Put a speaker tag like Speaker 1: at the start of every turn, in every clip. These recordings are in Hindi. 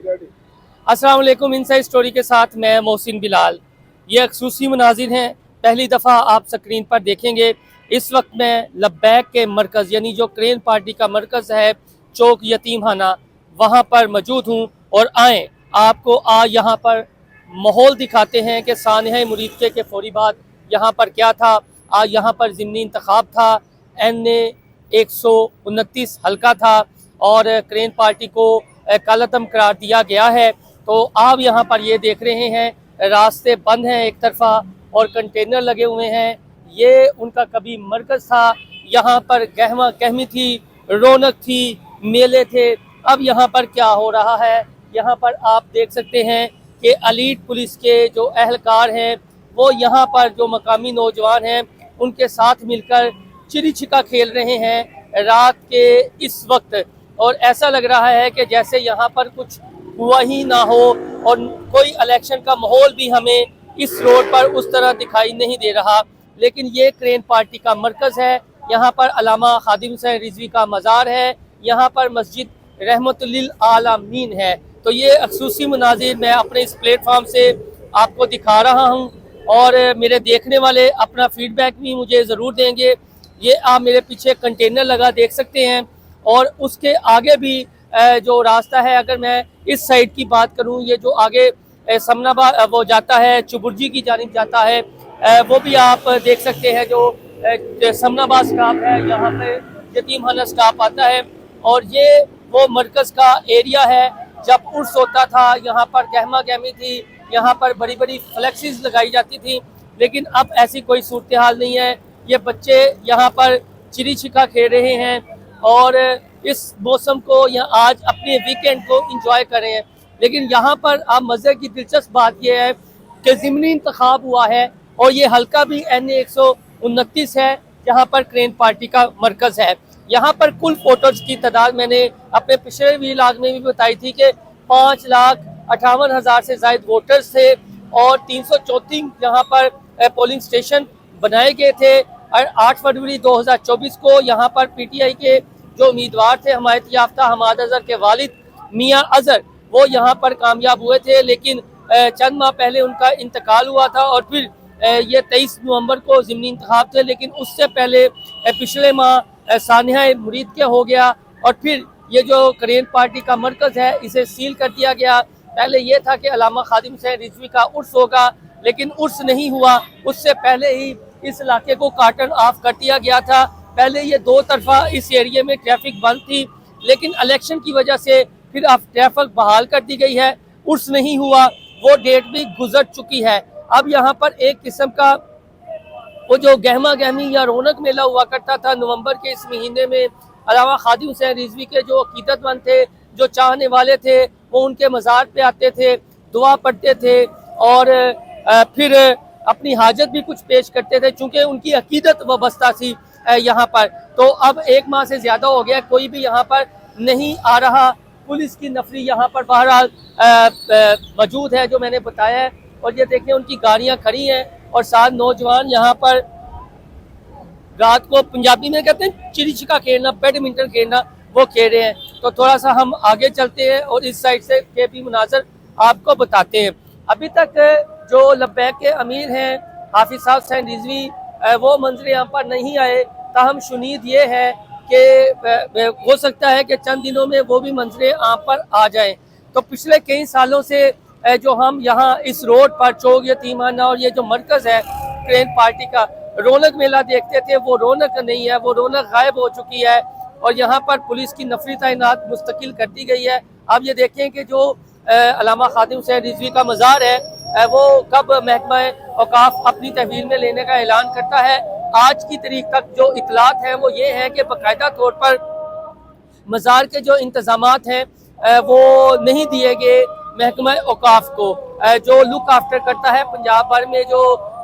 Speaker 1: अस्सलाम वालेकुम। इनसाइड स्टोरी के साथ मैं मोहसिन बिलाल। ये खसूसी मनाजिर हैं, पहली दफ़ा आप स्क्रीन पर देखेंगे। इस वक्त मैं लब्बैक के मरकज़ यानी जो क्रेन पार्टी का मरकज़ है चौक यतीमखाना, वहाँ पर मौजूद हूँ। और आएँ आपको यहाँ पर माहौल दिखाते हैं कि सानिया मुरीद के फौरी बाद यहाँ पर क्या था। आज यहाँ पर ज़िमनी इंतखाब था, NA 129 हल्का था और क्रेन पार्टी को कालतम करार दिया गया है। तो आप यहाँ पर ये देख रहे हैं रास्ते बंद हैं एक तरफा और कंटेनर लगे हुए हैं। ये उनका कभी मरकज़ था, यहाँ पर गहमा गहमी थी, रौनक थी, मेले थे। अब यहाँ पर क्या हो रहा है, यहाँ पर आप देख सकते हैं कि एलीट पुलिस के जो अहलकार हैं वो यहाँ पर जो मकामी नौजवान हैं उनके साथ मिलकर चिड़ी छिक्का खेल रहे हैं रात के इस वक्त। और ऐसा लग रहा है कि जैसे यहाँ पर कुछ हुआ ही ना हो और कोई इलेक्शन का माहौल भी हमें इस रोड पर उस तरह दिखाई नहीं दे रहा। लेकिन ये क्रेन पार्टी का मरकज़ है, यहाँ पर अल्लामा खादिम हुसैन रिजवी का मज़ार है, यहाँ पर मस्जिद रहमतुल लिल आलमीन है। तो ये खसूसी मनाजिर मैं अपने इस प्लेटफॉर्म से आपको दिखा रहा हूँ और मेरे देखने वाले अपना फीडबैक भी मुझे ज़रूर देंगे। ये आप मेरे पीछे कंटेनर लगा देख सकते हैं और उसके आगे भी जो रास्ता है, अगर मैं इस साइड की बात करूं, ये जो आगे समनाबाद वो जाता है, चुबुर्जी की जानिब जाता है, वो भी आप देख सकते हैं। जो समनाबाद स्टॉप है, यहाँ पे यतीमखाना स्टॉप आता है और ये वो मरकज़ का एरिया है। जब उर्स होता था यहाँ पर गहमा गहमी थी, यहाँ पर बड़ी बड़ी फ्लैक्सीज लगाई जाती थी। लेकिन अब ऐसी कोई सूरत हाल नहीं है। ये बच्चे यहाँ पर चिड़ी छिक्का खेल रहे हैं और इस मौसम को या आज अपने वीकेंड को एंजॉय कर रहे हैं। लेकिन यहाँ पर आप मज़े की दिलचस्प बात यह है कि ज़िमनी इंतखाब हुआ है और ये हल्का भी NA 129 है, जहाँ पर क्रेन पार्टी का मरकज़ है। यहाँ पर कुल वोटर्स की तादाद मैंने अपने पिछले व्लॉग में भी बताई थी कि 5,58,000 से ज़ायद वोटर्स थे और 334 यहाँ पर पोलिंग स्टेशन बनाए गए थे। और 8 फरवरी 2024 को यहाँ पर PTI के जो उम्मीदवार थे हमायत याफ्ता हमाद अजहर के वालिद मियाँ अजहर, वो यहाँ पर कामयाब हुए थे। लेकिन चंद माह पहले उनका इंतकाल हुआ था और फिर ये 23 नवंबर को ज़िमनी इंतखाब थे। लेकिन उससे पहले पिछले माह सानिया मुरीद के हो गया और फिर ये जो क्रेन पार्टी का मरकज़ है इसे सील कर दिया गया। पहले ये था कि अल्लामा खादिम हुसैन रिजवी का उर्स होगा, लेकिन उर्स नहीं हुआ। उससे पहले ही इस इलाके को कार्टन ऑफ कर दिया गया था। पहले ये दो तरफा इस एरिया में ट्रैफिक बंद थी, लेकिन इलेक्शन की वजह से फिर अब ट्रैफिक बहाल कर दी गई है। उर्स नहीं हुआ, वो डेट भी गुजर चुकी है। अब यहाँ पर एक किस्म का वो जो गहमा गहमी या रौनक मेला हुआ करता था नवंबर के इस महीने में, अल्लामा खादिम हुसैन रिजवी के जो अकीदतमंद थे, जो चाहने वाले थे, वो उनके मज़ार पे आते थे, दुआ पढ़ते थे और फिर अपनी हाजत भी कुछ पेश करते थे, चूँकि उनकी अकीदत वाबस्ता थी यहाँ पर। तो अब एक माह से ज़्यादा हो गया, कोई भी यहाँ पर नहीं आ रहा। पुलिस की नफरी यहाँ पर बहरहाल मौजूद है जो मैंने बताया है। और ये देखें उनकी गाड़ियाँ खड़ी हैं और साथ नौजवान यहाँ पर रात को पंजाबी में कहते हैं चिड़ी छिक्का खेलना, बैडमिंटन खेलना, वो खेल रहे हैं। तो थोड़ा सा हम आगे चलते हैं और इस साइड से के भी मुनाजर आपको बताते हैं। अभी तक जो लब्बैक के अमीर हैं हाफिज साहब हुसैन रिजवी, वो मंजर यहाँ पर नहीं आए। ताहम शुनीद ये है कि हो सकता है कि चंद दिनों में वो भी मंजर यहाँ पर आ जाएं। तो पिछले कई सालों से जो हम यहाँ इस रोड पर चौक यतीमखाना और ये जो मरकज़ है क्रेन पार्टी का रौनक मेला देखते थे, वो रौनक नहीं है, वो रौनक गायब हो चुकी है और यहाँ पर पुलिस की नफरी तैनात मुस्तकिल कर दी गई है। आप ये देखें कि जो अल्लामा खादिम हुसैन रिजवी का मज़ार है वो कब महकमा औकाफ अपनी तहवील में लेने का ऐलान करता है। आज की तारीख तक जो इतलात हैं वो ये है कि बाकायदा तौर पर मज़ार के जो इंतज़ामात हैं वो नहीं दिए गए महकमा औकाफ को, जो लुक आफ्टर करता है पंजाब भर में जो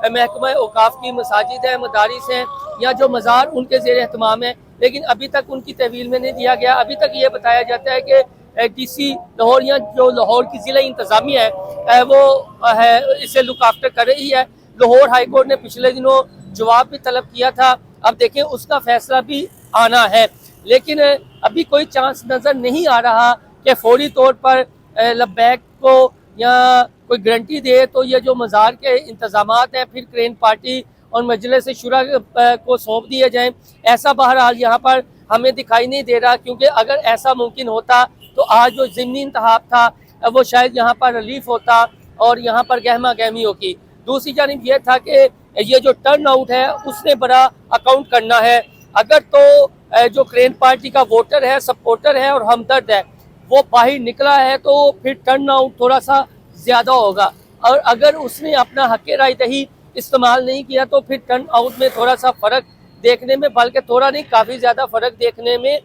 Speaker 1: महकमा औकाफ की मसाजिद है, मदारिस हैं या जो मज़ार उनके ज़ेर एहतमाम है। लेकिन अभी तक उनकी तहवील में नहीं दिया गया। अभी तक ये बताया जाता है कि DC लाहौर या जो लाहौर की ज़िला इंतज़ामिया है वो है इसे लुक आफ्टर कर रही है। लाहौर हाई कोर्ट ने पिछले दिनों जवाब भी तलब किया था, अब देखें उसका फैसला भी आना है। लेकिन अभी कोई चांस नज़र नहीं आ रहा कि फौरी तौर पर लब्बैक को या कोई गारंटी दे तो ये जो मज़ार के इंतज़ामात हैं फिर क्रेन पार्टी और मजलिस शुरा को सौंप दिए जाएं। ऐसा बहरहाल यहाँ पर हमें दिखाई नहीं दे रहा, क्योंकि अगर ऐसा मुमकिन होता तो आज जो ज़िमनी इंतखाब था वो शायद यहाँ पर रिलीफ होता और यहाँ पर गहमा गहमी होगी। दूसरी जानिब यह था कि ये जो टर्न आउट है उसने बड़ा अकाउंट करना है। अगर तो जो क्रेन पार्टी का वोटर है, सपोर्टर है और हमदर्द है वो बाहर निकला है तो फिर टर्न आउट थोड़ा सा ज़्यादा होगा, और अगर उसने अपना हक़ राय दही इस्तेमाल नहीं किया तो फिर टर्न आउट में थोड़ा सा फ़र्क देखने में, बल्कि थोड़ा नहीं काफ़ी ज़्यादा फ़र्क देखने में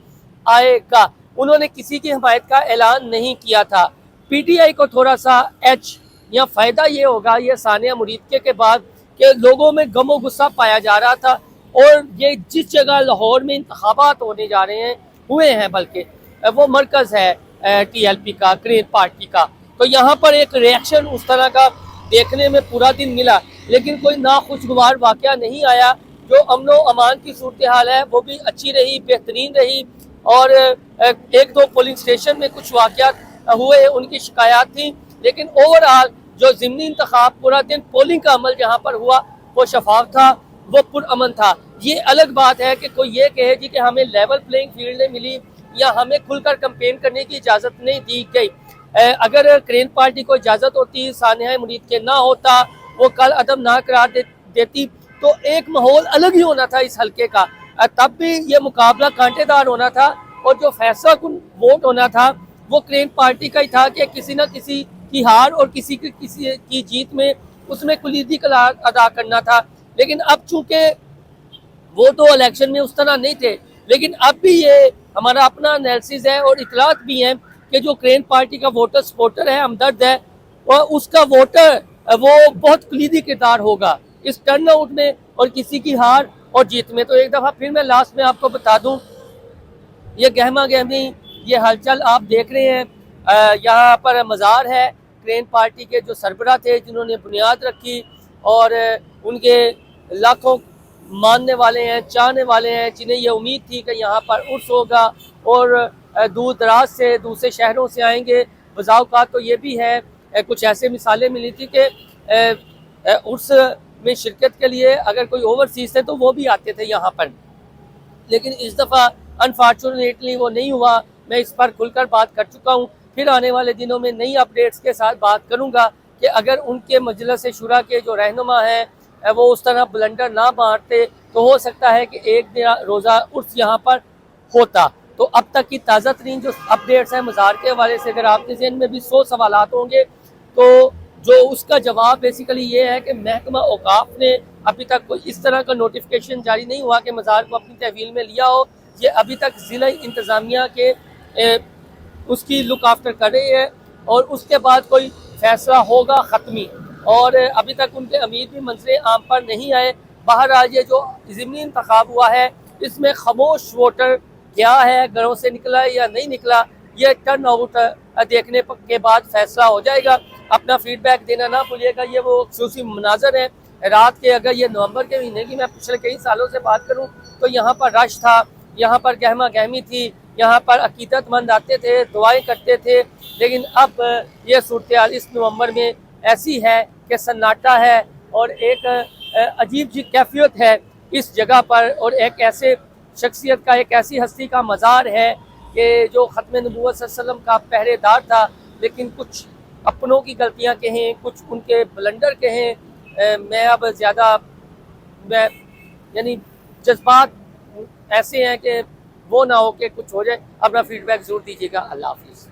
Speaker 1: आएगा। उन्होंने किसी की हमायत का ऐलान नहीं किया था। पीटीआई को थोड़ा सा एच या फ़ायदा ये होगा ये सानिया मुरीद के बाद कि लोगों में गमो गुस्सा पाया जा रहा था, और ये जिस जगह लाहौर में इंतखाबात होने जा रहे हैं हुए हैं, बल्कि वो मरकज़ है टीएलपी का, क्रेन पार्टी का, तो यहाँ पर एक रिएक्शन उस तरह का देखने में पूरा दिन मिला, लेकिन कोई नाखुशगवार वाक़या नहीं आया। जो अमन व अमान की सूरत हाल है वो भी अच्छी रही, बेहतरीन रही, और एक दो पोलिंग स्टेशन में कुछ वाक़यात हुए, उनकी शिकायत थी, लेकिन ओवरऑल जो ज़िमनी इंतखाब पूरा दिन पोलिंग का अमल जहाँ पर हुआ वो शफाफ था, वो पुरअमन था। ये अलग बात है कि कोई ये कहे जी कि हमें लेवल प्लेइंग फील्ड नहीं मिली या हमें खुलकर कंपेन करने की इजाज़त नहीं दी गई। अगर क्रेन पार्टी को इजाज़त होती, सानिया मुरीद के ना होता, वो कल अदम ना करार देती तो एक माहौल अलग ही होना था इस हल्के का। तब भी ये मुकाबला कांटेदार होना था, और जो फैसला कुन वोट होना था वो क्रेन पार्टी का ही था कि किसी न किसी की हार और किसी की जीत में उसमें कुलीदी का अदा करना था। लेकिन अब चूंकि वो तो इलेक्शन में उस तरह नहीं थे, लेकिन अब भी ये हमारा अपना एनालिसिस है और इतलात भी हैं कि जो क्रेन पार्टी का वोटर सपोर्टर है, हमदर्द है, और उसका वोटर वो बहुत कलीदी किरदार होगा इस टर्न आउट में और किसी की हार और जीत में। तो एक दफ़ा फिर मैं लास्ट में आपको बता दूं, ये गहमा गहमी ये हलचल आप देख रहे हैं। यहाँ पर मज़ार है क्रेन पार्टी के जो सरबराह थे जिन्होंने बुनियाद रखी, और उनके लाखों मानने वाले हैं, चाहने वाले हैं, जिन्हें ये उम्मीद थी कि यहाँ पर उर्स होगा और दूर दराज से दूसरे शहरों से आएंगे। बज़ाओक़ात तो ये भी है, कुछ ऐसे मिसालें मिली थी कि उर्स में शिरकत के लिए अगर कोई ओवरसीज़ थे तो वो भी आते थे यहाँ पर, लेकिन इस दफ़ा अनफॉर्चुनेटली वो नहीं हुआ। मैं इस पर खुलकर बात कर चुका हूँ, फिर आने वाले दिनों में नई अपडेट्स के साथ बात करूँगा कि अगर उनके मजलिस शुरा के जो रहनुमा हैं वो उस तरह ब्लंडर ना मारते तो हो सकता है कि एक दिन रोज़ा उर्स यहाँ पर होता। तो अब तक की ताज़ा तरीन जो अपडेट्स हैं मज़ार के हवाले से, अगर आपके ज़हन में भी 100 सवालात होंगे तो जो उसका जवाब बेसिकली ये है कि महकमा औकाफ ने अभी तक कोई इस तरह का नोटिफिकेशन जारी नहीं हुआ कि मज़ार को अपनी तहवील में लिया हो। ये अभी तक ज़िला इंतज़ामिया के उसकी लुक आफ्टर कर रही है, और उसके बाद कोई फैसला होगा ख़त्मी, और अभी तक उनके अमीर भी मंजर आम पर नहीं आए। बहरहाल ये जो ज़िमनी इंतखाब हुआ है इसमें खामोश वोटर क्या है, घरों से निकला है या नहीं निकला, ये टर्न आउट देखने के बाद फैसला हो जाएगा। अपना फीडबैक देना ना भूलिएगा। ये वो खुसूसी मनाजर है रात के, अगर ये नवंबर के महीने की मैं पिछले कई सालों से बात करूं तो यहाँ पर रश था, यहाँ पर गहमा गहमी थी, यहाँ पर अकीदतमंद आते थे, दुआएं करते थे, लेकिन अब ये सूरत हाल इस नवंबर में ऐसी है कि सन्नाटा है और एक अजीब सी कैफियत है इस जगह पर, और एक ऐसे शख्सियत का, एक ऐसी हस्ती का मज़ार है कि जो ख़त्म नबूवत सल्लल्लाहु अलैहि वसल्लम का पहरेदार था, लेकिन कुछ अपनों की गलतियां कहें, कुछ उनके ब्लंडर कहें, मैं अब ज़्यादा यानी जज्बात ऐसे हैं कि वो ना हो कि कुछ हो जाए। अपना फीडबैक ज़रूर दीजिएगा। अल्लाह हाफ़िज़।